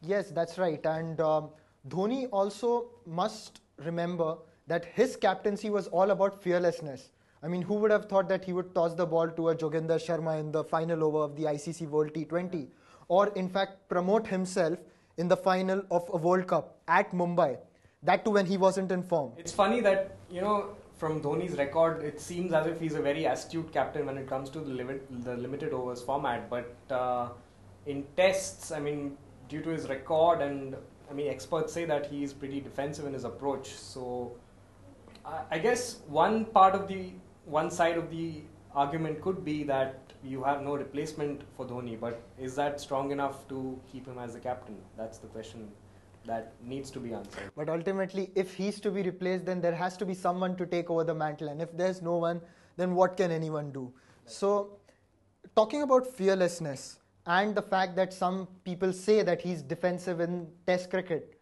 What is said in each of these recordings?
Yes, that's right. And Dhoni also must remember that his captaincy was all about fearlessness. I mean, who would have thought that he would toss the ball to a Joginder Sharma in the final over of the ICC World T20, or in fact promote himself in the final of a World Cup at Mumbai, that too when he wasn't in form. It's funny that, from Dhoni's record, it seems as if he's a very astute captain when it comes to the limited overs format. But in tests, I mean, due to his record, and I mean, experts say that he's pretty defensive in his approach. So I guess one side of the argument could be that you have no replacement for Dhoni, but is that strong enough to keep him as the captain? That's the question that needs to be answered. But ultimately, if he's to be replaced, then there has to be someone to take over the mantle. And if there's no one, then what can anyone do? So, talking about fearlessness and the fact that some people say that he's defensive in Test cricket,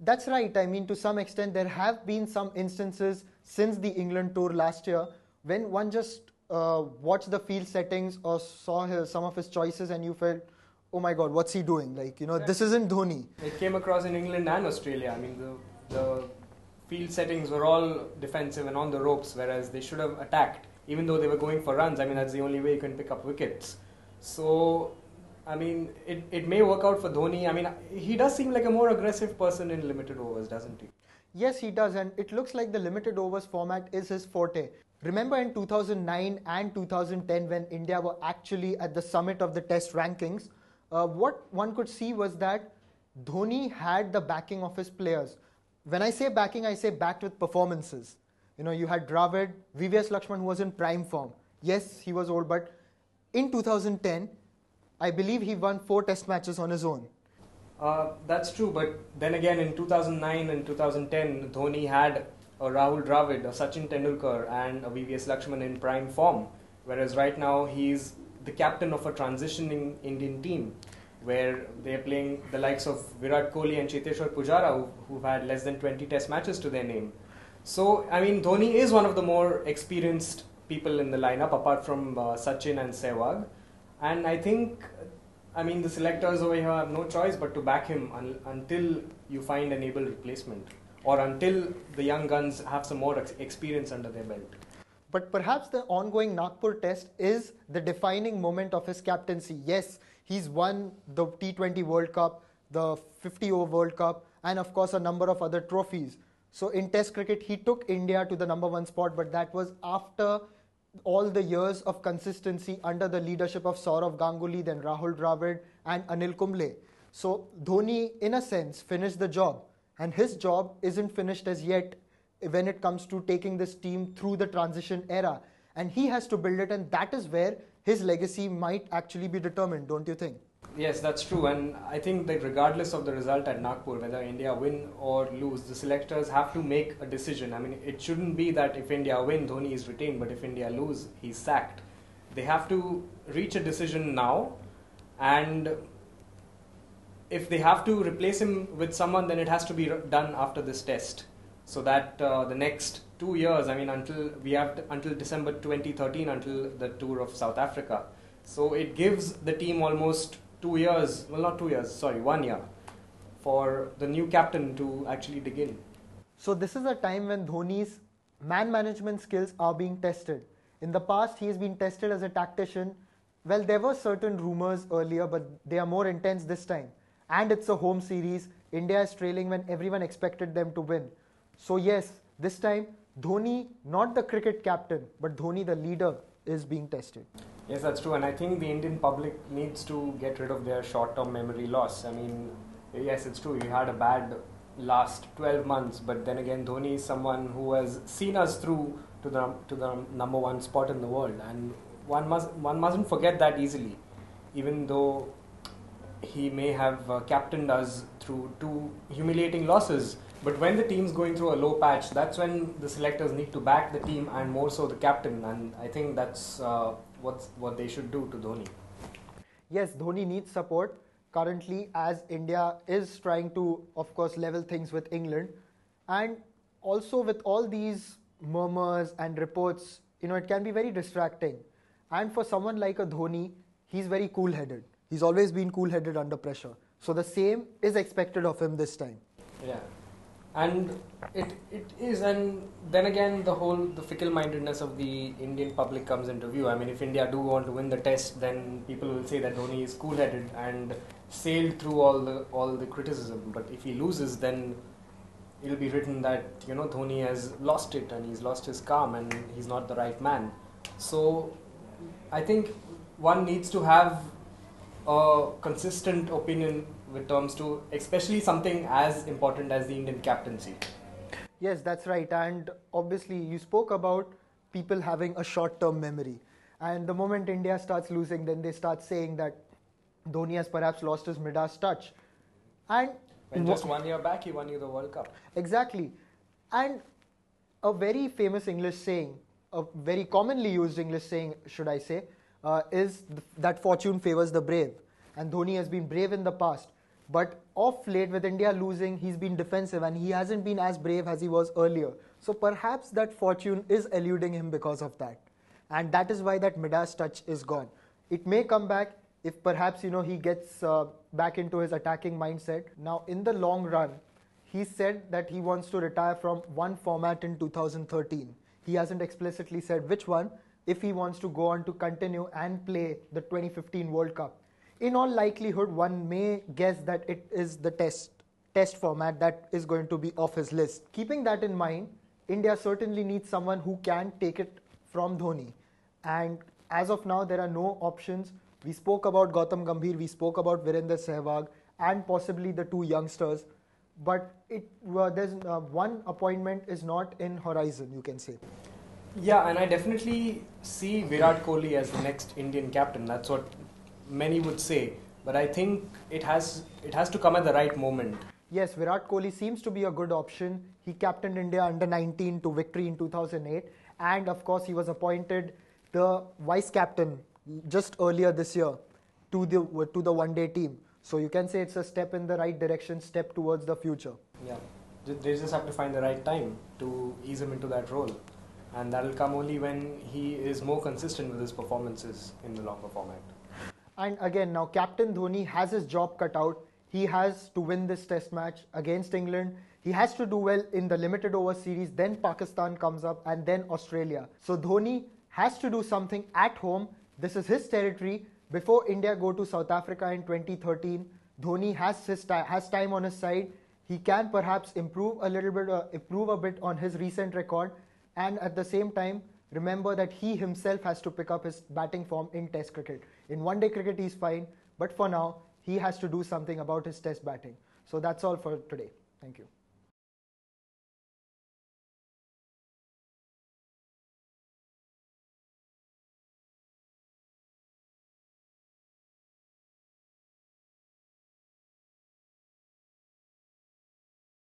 that's right. I mean, to some extent, there have been some instances since the England tour last year when one just watched the field settings or saw some of his choices and you felt, oh my God, what's he doing? Like, this isn't Dhoni. It came across in England and Australia. I mean, the field settings were all defensive and on the ropes, whereas they should have attacked, even though they were going for runs. I mean, that's the only way you can pick up wickets. So, I mean, it may work out for Dhoni. I mean, he does seem like a more aggressive person in limited overs, doesn't he? Yes, he does, and it looks like the limited overs format is his forte. Remember in 2009 and 2010 when India were actually at the summit of the Test rankings, what one could see was that Dhoni had the backing of his players. When I say backing, I say backed with performances. You had Dravid, VVS Lakshman, who was in prime form. Yes, he was old, but in 2010, I believe he won 4 Test matches on his own. That's true, but then again in 2009 and 2010, Dhoni had a Rahul Dravid, a Sachin Tendulkar, and a VVS Lakshman in prime form, whereas right now he's the captain of a transitioning Indian team where they're playing the likes of Virat Kohli and Cheteshwar Pujara who've had less than 20 Test matches to their name. So, I mean, Dhoni is one of the more experienced people in the lineup apart from Sachin and Sehwag, and I think, I mean, the selectors over here have no choice but to back him until you find an able replacement or until the young guns have some more experience under their belt. But perhaps the ongoing Nagpur test is the defining moment of his captaincy. Yes, he's won the T20 World Cup, the 50 over World Cup, and of course a number of other trophies. So in Test cricket, he took India to the #1 spot, but that was after all the years of consistency under the leadership of Saurav Ganguly, then Rahul Dravid and Anil Kumble. So Dhoni, in a sense, finished the job. And his job isn't finished as yet when it comes to taking this team through the transition era. And he has to build it, and that is where his legacy might actually be determined, don't you think? Yes, that's true. And I think that regardless of the result at Nagpur, whether India win or lose, the selectors have to make a decision. I mean, it shouldn't be that if India win, Dhoni is retained, but if India lose, he's sacked. They have to reach a decision now, and if they have to replace him with someone, then it has to be done after this test. So that the next 2 years, I mean, until December 2013, until the tour of South Africa. So it gives the team almost 2 years, well, not 2 years, sorry, 1 year, for the new captain to actually dig in. So this is a time when Dhoni's man management skills are being tested. In the past, he has been tested as a tactician. Well, there were certain rumors earlier, but they are more intense this time. And it's a home series. India is trailing when everyone expected them to win. So yes, this time, Dhoni, not the cricket captain, but Dhoni, the leader, is being tested. Yes, that's true. And I think the Indian public needs to get rid of their short-term memory loss. I mean, yes, it's true. He had a bad last 12 months. But then again, Dhoni is someone who has seen us through to the #1 spot in the world. And one mustn't forget that easily, even though he may have captained us through 2 humiliating losses. But when the team's going through a low patch, that's when the selectors need to back the team and more so the captain. And I think that's what they should do to Dhoni. Yes, Dhoni needs support currently as India is trying to, of course, level things with England. And also with all these murmurs and reports, it can be very distracting. And for someone like a Dhoni, he's very cool-headed. He's always been cool-headed under pressure. So the same is expected of him this time. Yeah, and it is, and then again the fickle-mindedness of the Indian public comes into view. I mean, if India do want to win the test, then people will say that Dhoni is cool-headed and sailed through all the criticism. But if he loses, then it'll be written that Dhoni has lost it and he's lost his calm and he's not the right man. So I think one needs to have a consistent opinion with terms to, especially something as important as the Indian captaincy. Yes, that's right. And obviously, you spoke about people having a short-term memory. And the moment India starts losing, then they start saying that Dhoni has perhaps lost his Midas touch. And When just 1 year back, he won you the World Cup. exactly. And a very famous English saying, a very commonly used English saying, should I say, is that fortune favors the brave. And Dhoni has been brave in the past. But of late, with India losing, he's been defensive and he hasn't been as brave as he was earlier. So perhaps that fortune is eluding him because of that. And that is why that Midas touch is gone. It may come back if perhaps he gets back into his attacking mindset. Now, in the long run, he said that he wants to retire from one format in 2013. He hasn't explicitly said which one, if he wants to go on to continue and play the 2015 World Cup. In all likelihood, one may guess that it is the test format that is going to be off his list. Keeping that in mind, India certainly needs someone who can take it from Dhoni. And as of now, there are no options. We spoke about Gautam Gambhir, we spoke about Virender Sehwag, and possibly the two youngsters. But there's one appointment is not in horizon, you can say. Yeah, and I definitely see Virat Kohli as the next Indian captain. That's what many would say. But I think it has to come at the right moment. Yes, Virat Kohli seems to be a good option. He captained India under 19 to victory in 2008. And of course, he was appointed the vice captain just earlier this year to the one-day team. So you can say it's a step in the right direction, step towards the future. Yeah, they just have to find the right time to ease him into that role. And that'll come only when he is more consistent with his performances in the longer format. And again, now Captain Dhoni has his job cut out. He has to win this test match against England. He has to do well in the limited over series. Then Pakistan comes up and then Australia. So Dhoni has to do something at home. This is his territory. Before India go to South Africa in 2013, Dhoni has time on his side. He can perhaps improve a bit on his recent record. And at the same time, remember that he himself has to pick up his batting form in Test cricket. In one-day cricket, he's fine. But for now, he has to do something about his Test batting. So that's all for today. Thank you.